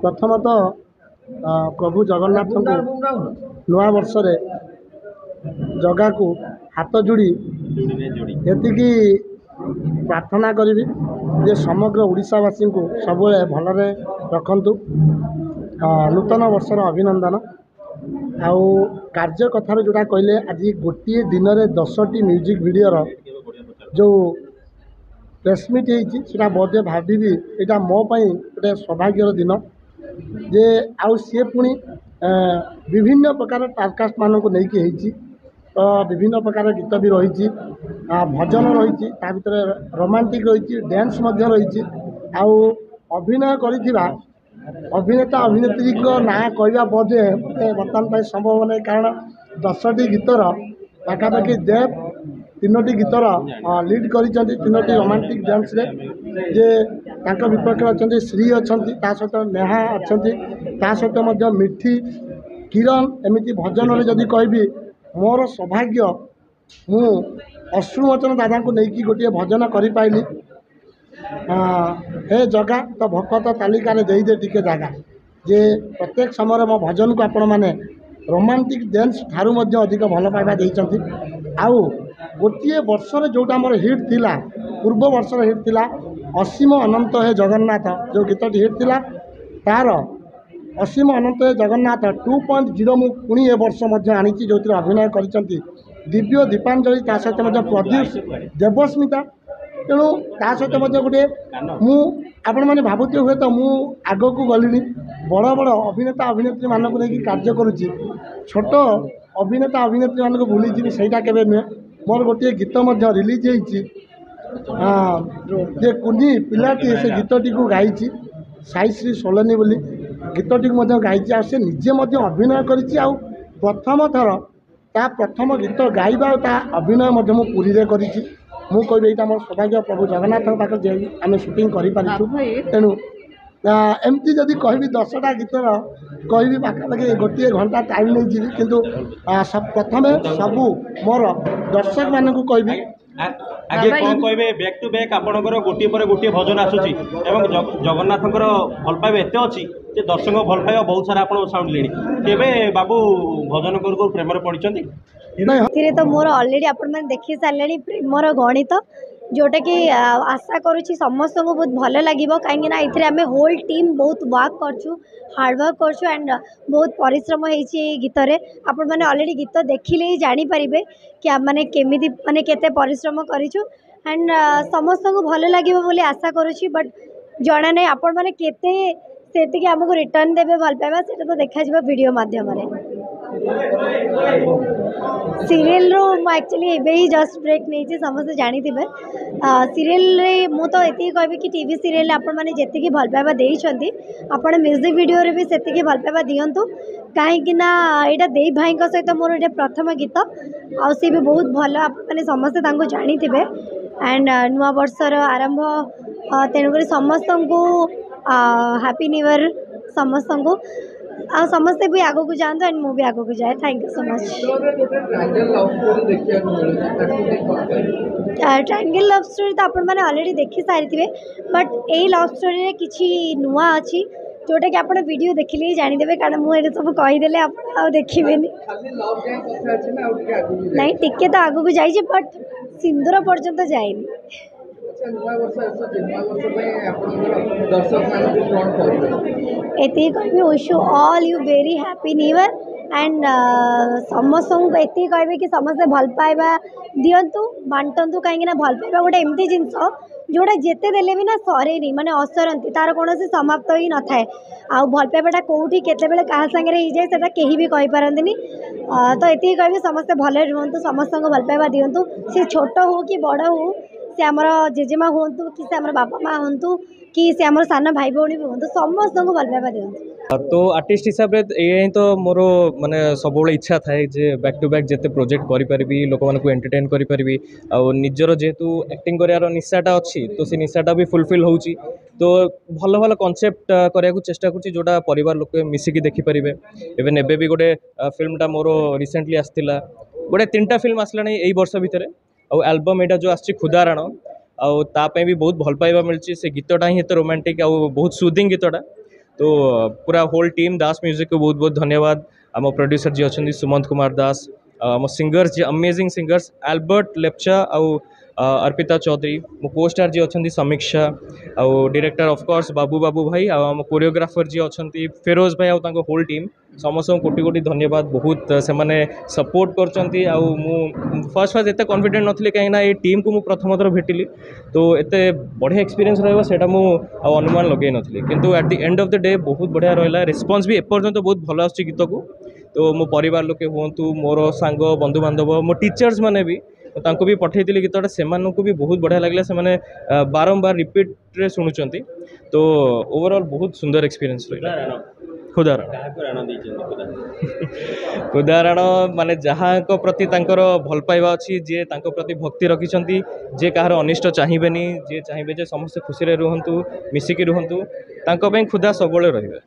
प्रथमतः प्रभु जगन्नाथ को नूआ वर्ष जगह को हाथ जोड़ी एतिकी प्रार्थना करी जे समग्र ओडिशावासी को सब भलरे रखंतु। नूतन वर्षर अभिनंदन। आउ कार्य कथार जोड़ा कहले आज गोटे दिन में 10टी म्यूजिक वीडियो जो प्रेसमिट होता बोधे भावी यहाँ मोपाई गोटे सौभाग्यर दिन जे आउ सी पुणी विभिन्न प्रकार टारकास्ट मानक नहीं तो विभिन्न प्रकार गीत भी रही भजन रही रोमांटिक रही डांस रही आउ अभिनय करिथिबा अभिनेता अभिनेत्री ना कहवा बोधे बर्तमान संभव नहीं कारण 10टी गीतर पाखापाखि देव 3टी गीतर लीड कर 3टी रोमांटिक डांस रे जे तांका विपक्ष अच्छा श्री अच्छा सहित नेहा अच्छा सहित मिठी किरण एमती भजन जदि कहबी मोर सौभाग्य मु अश्रुमोचन दादा को लेकिन गोटे भजन कर पाइली। हे जगा तो भक्त तालिका दे टिके जगह जे प्रत्येक समय मो भजन को आपण मैंने रोमांटिक डांस ठारू अधिक भल पाइबा देइचंती। आउ गोटे वर्ष जोटा मोर हिट थिला पूर्व वर्ष हिट थिला असीम अनंत हे जगन्नाथ जो गीत हिट थिला तार असीम अनंत हे जगन्नाथ 2.0 मु पुणी ए वर्ष आनी जो अभिनय करिसंती दिव्य दीपांजलि ता सहित प्रद्युष देवस्मिता तेणु ता सहित गोटे मु आपण मैंने भावुते हुए तो मु आग को गलिनी बड़ बड़ अभिनेता अभिनेत्री मानक नहीं कार्य करुच्ची छोट अभिनेता अभिनेत्री मानक भूली सहीटा केवे नुहे मोर गोटे गीत रिलीज जे कुनी पिलाटी से गीतटी को गाई साईश्री सोलनी बोली गीतटी गाई आ से निजे अभिनय करिछि आ प्रथम थर ता प्रथम गीत गाइबा ता अभिनय मु पुरी रे करिछि मु कहबी एटा मोर सौभाग्य प्रभु जगन्नाथ पाखे जे आम सुटिंग करि पारिछु। तेणु एमती जदि कहबी 10टा गीतर कहबी पाखापाखि गोटे घंटा टाइम नहीं जी किंतु प्रथम सबू मोर दर्शक मानक कहबी आगे कौन कहे बैक टू बैक आपंकर गोटे पर गोटे भजन आसूची एवं जगन्नाथंकर भल पाइबा एत अच्छी जे दर्शक भल पाइबा बहुत सारा आप साउंड केवे बाबू भजन कर प्रेम पड़ते तो मोर ऑलरेडी आपण मैंने देखी सारे प्रेमर गणित जोटा कि आशा करुँची समस्त को बहुत भल लगे कहीं आम होल टीम बहुत वर्क करछु हार्डवर्क करछु एंड बहुत परिश्रम होती गीत रे आपण मैंने ऑलरेडी गीत देखिले ही जानीपर कि मैंने केमी माने केते परिश्रम करिछु एंड समस्त को भल लगे बोली आशा करुँची बट जना नहीं आपण मैंने केते से आमको रिटर्न देवे भल पाइबा से तो देखा वीडियो माध्यम सीरियल रो एक्चुअली एबे ही जस्ट ब्रेक नहीं समस्त जानी थे सीरियल रे मु तो ये कहबी कि टीवी सीरियल आपण माने जेतिकी भल पाइबा देइछंती आपण म्यूजिक वीडियो रे भी सेतिकी भल पाइबा दियंतु कहीं ना यहाँ देई भाई सहित मोर ये प्रथम गीत आ सी भी बहुत भल मैंने समस्ते जानी थे एंड नुआ वर्षर आरंभ तेणुक समस्त को हैप्पी न्यू ईयर समस्त को आ समस्ते भी आगो को जानते एंड मु भी आगो को जाए। Thank you so much. Triangle love story तो आपण मैंने ऑलरेडी देखी सारी थे बट यही लव स्टोरी रे किछि नुआ अच्छी जोटा कि आप वीडियो देखिले ही जानीदे कारण मुझे सब कहीदेले आप देखिए नहीं टिके तो आगू को जाइए बट सिंदूर पर्यंत जाइनी। एति कहबी wish you all you very happy new year and समस्त को ये कहबी कि समस्त भल पाइबा दियंतु बांटंतु कहीं भल पाइबा गोटे एमती जिनस जोड़ा जिते देले भी ना सरे नहीं माने असरती तार कौन समाप्त ही न थाए आ भल पाइबाटा कौटी केतेबेले क्या सागर हो जाए सेटा कहीं भी कहि पारंतिनी तो ये कहबी समस्त भले रुहतु समस्त को भल पाइबा दियंतु सी छोट हो कि बड़ हो से आमर जेजेमा हूँ कि से आमर बापा माँ हूँ कि से आमर सान भाई भौणी भी हूँ समस्त को भल पाइबा दियंतु। तो आर्टिस्ट हिसाब से ये तो मोर माने सब इच्छा थाए जे बैक टू बैक जिते प्रोजेक्ट करी लोक मान एंटरटेन करी निजर जेहेतु एक्टिंग करार निशाटा अच्छी तो से निशाटा भी फुलफिल होची तो भल भल कॉन्सेप्ट करने को चेष्टा करुँची जोटा परिवार लोक मिसिकी देखिपारे इवेन एबे भी गोटे फिल्मटा मोर रिसेंटली आसला गोटे 3टा फिल्म आसला यही वर्ष भितर आउ एल्बम एटा जो आछि खुदाराण आउ तापे भी बहुत भल पाइबा मिलची से गीतटा ही एत रोमांटिक आउ बहुत सुदिंग गीतटा तो पूरा होल टीम दास म्यूजिक को बहुत बहुत धन्यवाद। आम प्रोड्यूसर जी अच्छा सुमंत कुमार दास, आम सिंगर्स जी अमेजिंग सिंगर्स एल्बर्ट लेप्चा आउ अर्पिता चौधरी, मो कोस्टार जी अच्छा समीक्षा आउ डायरेक्टर ऑफ कोर्स बाबू बाबू भाई आम कोरियोग्राफर जी अच्छा फेरोज भाई आउ होल टीम समस्त कोटि कोटि धन्यवाद। बहुत से माने सपोर्ट करचंती आउ मु फर्स्ट एते कॉन्फिडेंट नथली कहीं ना ये टीम को मु प्रथम थर भेटिली तो एते बढ़िया एक्सपीरियंस रहबा सेटा मु अनुमान लगे नथली किंतु at the end of the day बहुत बढ़िया रहला। रिस्पांस भी एपर्यंत बहुत भल आछी गीत को। तो मो परिवार लोके हुंतु मोर सांग बंधु बांधव मो टीचर्स माने भी तांको भी पठेइतिली गीतटा सेमानकु भी बहुत बढ़िया लागला। से माने बारंबार रिपीट रे सुनुचंती तो ओवरऑल बहुत सुंदर एक्सपीरियंस रहला। उदाहरण माने जहाँ प्रति तांकर भल पाइबा अच्छी जे तांको प्रति भक्ति रखिछंती जे कहार अनिष्ट चाहिबेनी जे चाहिबे जे समस्त खुशी रे रुहंतु मिसिकी रुहंतु तांको पई खुदा सबले रहिबे।